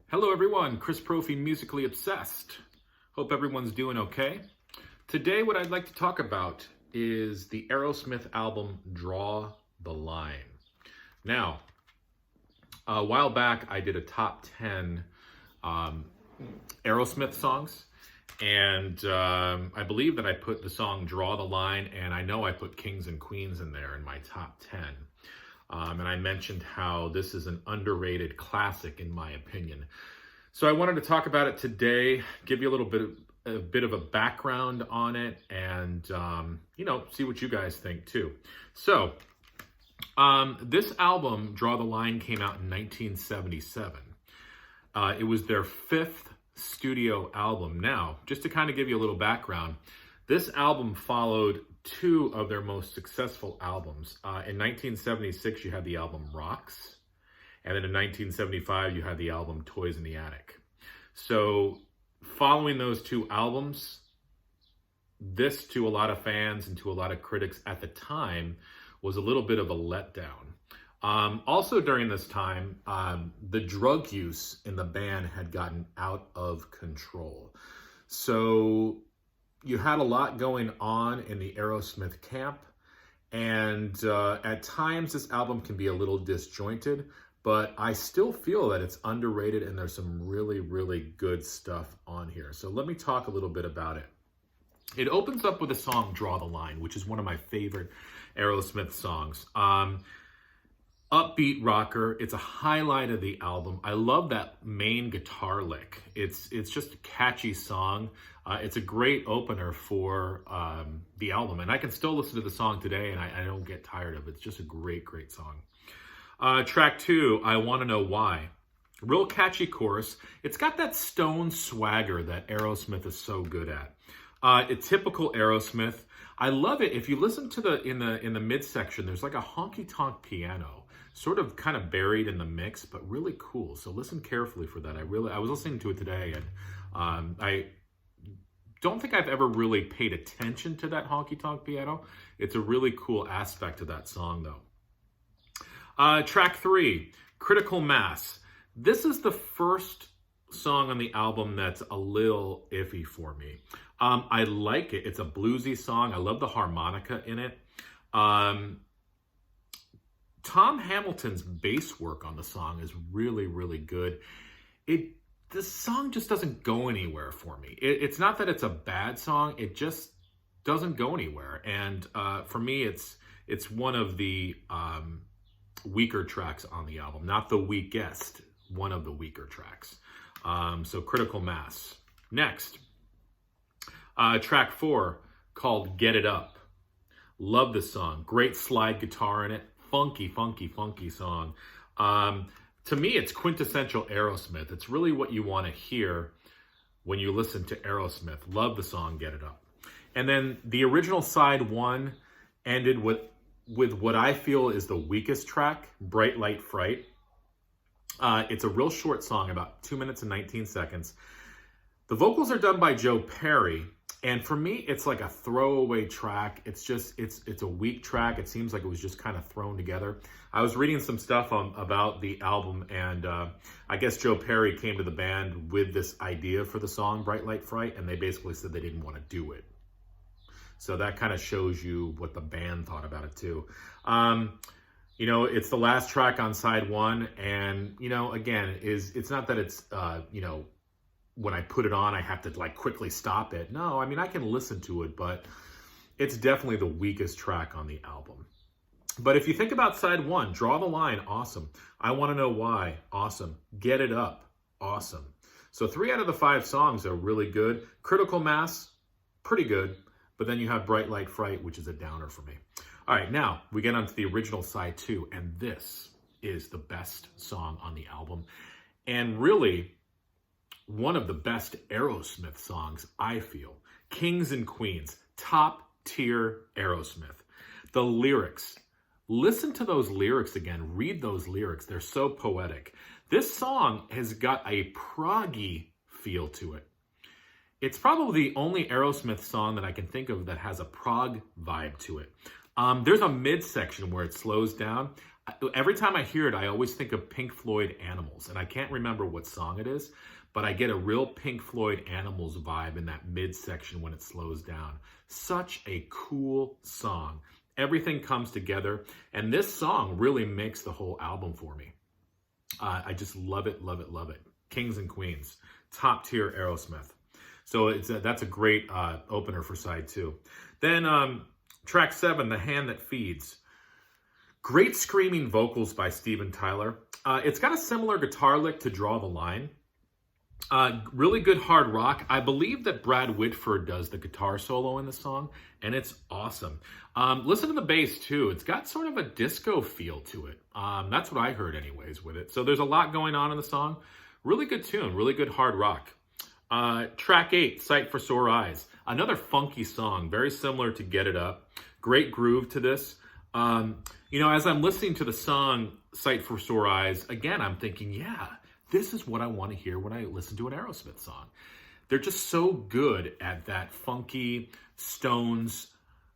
Hello everyone, Chris Profi, Musically Obsessed. Hope everyone's doing okay. Today what I'd like to talk about is the Aerosmith album, Draw the Line. Now, a while back I did a top 10 Aerosmith songs, and I believe that I put the song Draw the Line, and I know I put Kings and Queens in there in my top 10. And I mentioned how this is an underrated classic in my opinion. So I wanted to talk about it today, give you a bit of a background on it, and see what you guys think too. So this album, Draw the Line, came out in 1977. It was their fifth studio album. Now, just to kind of give you a little background, this album followed two of their most successful albums. In 1976, you had the album Rocks. And then in 1975, you had the album Toys in the Attic. So following those two albums, this to a lot of fans and to a lot of critics at the time was a little bit of a letdown. Also during this time, the drug use in the band had gotten out of control. So you had a lot going on in the Aerosmith camp, and at times this album can be a little disjointed, but I still feel that it's underrated and there's some really, really good stuff on here. So let me talk a little bit about it. It opens up with the song Draw the Line, which is one of my favorite Aerosmith songs. Upbeat rocker. It's a highlight of the album. I love that main guitar lick. It's just a catchy song. It's a great opener for the album, and I can still listen to the song today, and I don't get tired of it. It's just a great, great song. Track 2, I Want to Know Why. Real catchy chorus. It's got that Stone swagger that Aerosmith is so good at. It's typical Aerosmith. I love it. If you listen to in the midsection, there's like a honky-tonk piano, sort of kind of buried in the mix, but really cool. So listen carefully for that. I was listening to it today, and I don't think I've ever really paid attention to that honky-tonk piano. It's a really cool aspect of that song, though. Track 3, Critical Mass. This is the first song on the album that's a little iffy for me. I like it. It's a bluesy song. I love the harmonica in it. Tom Hamilton's bass work on the song is really, really good. This song just doesn't go anywhere for me. It's not that it's a bad song. It just doesn't go anywhere. And for me, it's one of the weaker tracks on the album. Not the weakest, one of the weaker tracks. So Critical Mass. Next, track 4, called Get It Up. Love this song. Great slide guitar in it. Funky, funky, funky song. To me, it's quintessential Aerosmith. It's really what you want to hear when you listen to Aerosmith. Love the song Get It Up. And then the original side 1 ended with what I feel is the weakest track, Bright Light Fright. It's a real short song, about 2 minutes and 19 seconds. The vocals are done by Joe Perry, and for me, it's like a throwaway track. It's a weak track. It seems like it was just kind of thrown together. I was reading some stuff about the album, and I guess Joe Perry came to the band with this idea for the song Bright Light Fright, and they basically said they didn't want to do it. So that kind of shows you what the band thought about it too. It's the last track on side 1, and again, it's not that it's when I put it on, I have to like quickly stop it. No, I mean, I can listen to it, but it's definitely the weakest track on the album. But if you think about side 1, Draw the Line, awesome. I Want to Know Why, awesome. Get It Up, awesome. So 3 out of the 5 songs are really good. Critical Mass, pretty good. But then you have Bright Light Fright, which is a downer for me. All right, now we get onto the original side 2, and this is the best song on the album. And really, one of the best Aerosmith songs, I feel. Kings and Queens, top tier Aerosmith. The lyrics, listen to those lyrics again, read those lyrics. They're so poetic. This song has got a proggy feel to it. It's probably the only Aerosmith song that I can think of that has a prog vibe to it. There's a midsection where it slows down. Every time I hear it, I always think of Pink Floyd Animals, and I can't remember what song it is, but I get a real Pink Floyd Animals vibe in that midsection when it slows down. Such a cool song. Everything comes together, and this song really makes the whole album for me. I just love it, love it, love it. Kings and Queens, top tier Aerosmith. So that's a great opener for side 2. Then track 7, The Hand That Feeds. Great screaming vocals by Steven Tyler. It's got a similar guitar lick to Draw the Line. Really good hard rock. I believe that Brad Whitford does the guitar solo in the song, and it's awesome. Listen to the bass too. It's got sort of a disco feel to it. That's what I heard anyways with it. So there's a lot going on in the song. Really good tune, really good hard rock. Track 8, Sight for Sore Eyes. Another funky song, very similar to Get It Up. Great groove to this. As I'm listening to the song Sight for Sore Eyes, again, I'm thinking, yeah, this is what I want to hear when I listen to an Aerosmith song. They're just so good at that funky Stones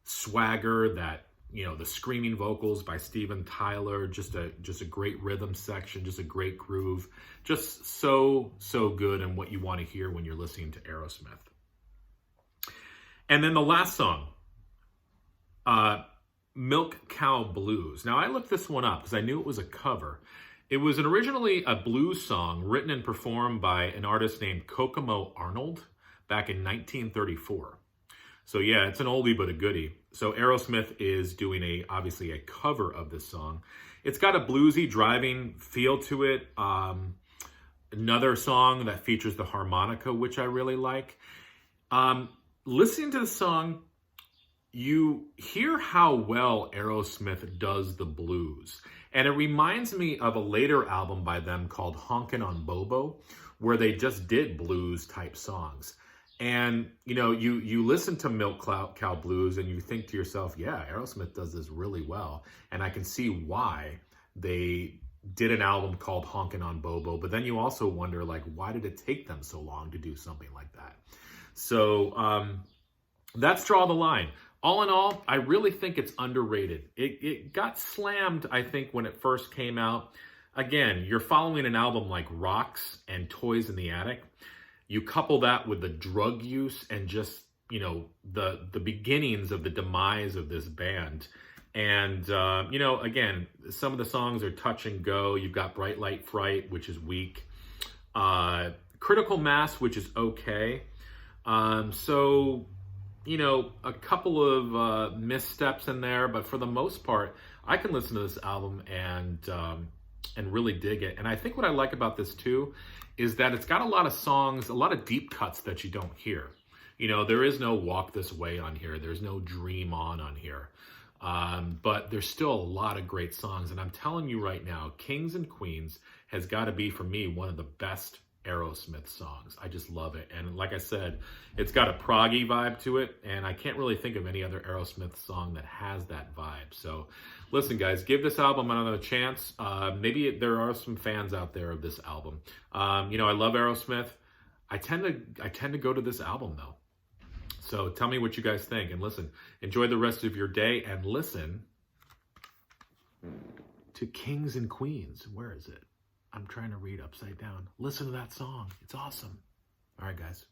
swagger, that, the screaming vocals by Steven Tyler, just a great rhythm section, just a great groove, just so good and what you want to hear when you're listening to Aerosmith. And then the last song, Milk Cow Blues. Now, I looked this one up because I knew it was a cover. It was originally a blues song written and performed by an artist named Kokomo Arnold back in 1934. So yeah, it's an oldie but a goodie. So Aerosmith is doing obviously a cover of this song. It's got a bluesy driving feel to it. Another song that features the harmonica, which I really like. Listening to the song, you hear how well Aerosmith does the blues. And it reminds me of a later album by them called Honkin' on Bobo, where they just did blues type songs. And, you listen to Milk Cow Blues and you think to yourself, yeah, Aerosmith does this really well. And I can see why they did an album called Honkin' on Bobo. But then you also wonder, why did it take them so long to do something like that? So that's Draw the Line. All in all, I really think it's underrated. It got slammed, I think, when it first came out. Again, you're following an album like Rocks and Toys in the Attic. You couple that with the drug use and just, the beginnings of the demise of this band. And, again, some of the songs are touch and go. You've got Bright Light Fright, which is weak. Critical Mass, which is okay. A couple of missteps in there, but for the most part, I can listen to this album and really dig it. And I think what I like about this too is that it's got a lot of songs, a lot of deep cuts that you don't hear. There is no Walk This Way on here. There's no Dream On here. But there's still a lot of great songs. And I'm telling you right now, Kings and Queens has got to be, for me, one of the best Aerosmith songs. I just love it. And like I said, it's got a proggy vibe to it, and I can't really think of any other Aerosmith song that has that vibe. So listen, guys, give this album another chance. Maybe there are some fans out there of this album. I love Aerosmith. I tend to go to this album though. So tell me what you guys think, and listen, enjoy the rest of your day, and listen to Kings and Queens. Where is it? I'm trying to read upside down. Listen to that song. It's awesome. All right, guys.